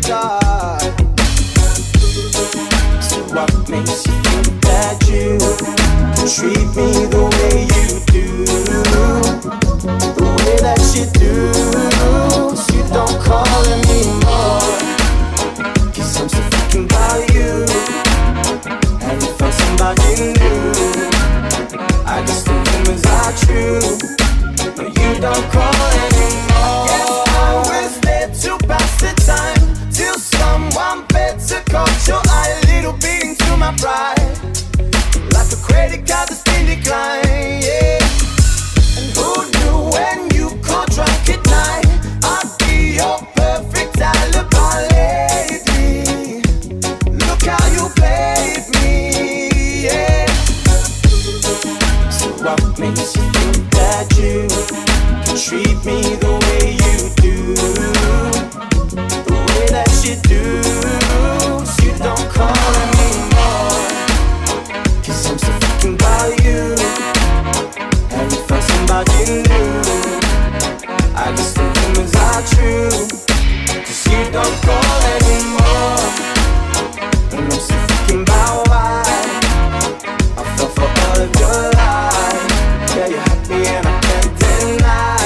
die. So what makes you think that you can treat me the way you do, the way that you do? 'Cause you don't call anymore, 'cause I'm still thinking about you. Have you found somebody new? I guess the rumors are true, but you don't call anymore. Yes, I was there to pass the time till someone better caught your eye. A little bit into my pride, like a credit card that's been declined, yeah. And who knew when you caught drunk at night, I'd be your perfect alibi lately. Look how you played me, yeah. So what makes you think that you can treat me the way you do, the way that you do? So you don't call anymore, 'cause I'm still thinking about you. Have you found somebody new? I guess the rumors are true, 'cause you don't call anymore. And I'm still thinking about why I fell for all of your lies. Yeah, you're happy and I can't deny,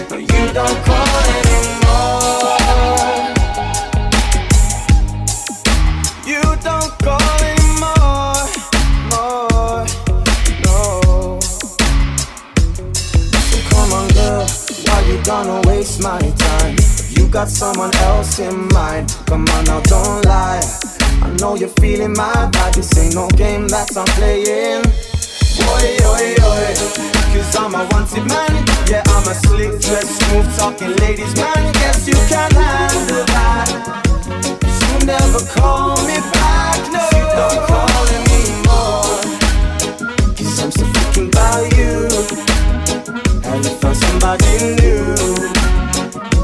but you don't call anymore. You don't call anymore, more, no. So come on girl, why you gonna waste my time? If you got someone else in mind, come on now, don't lie. I know you're feeling my vibe, this ain't no game that I'm playing. Oi, oi, oi, 'cause I'm a wanted man. Yeah, I'm a slick dress, smooth talking ladies man. Guess you can handle that, 'cause you never call me back, no. You don't call anymore, 'cause I'm still thinking about you. Have you found somebody new?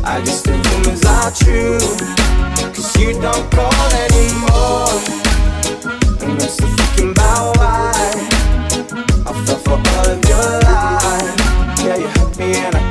I guess the rumors are true, 'cause you don't call anymore. And I'm still thinking about why I fell for all of your lies. Yeah, you're happy and I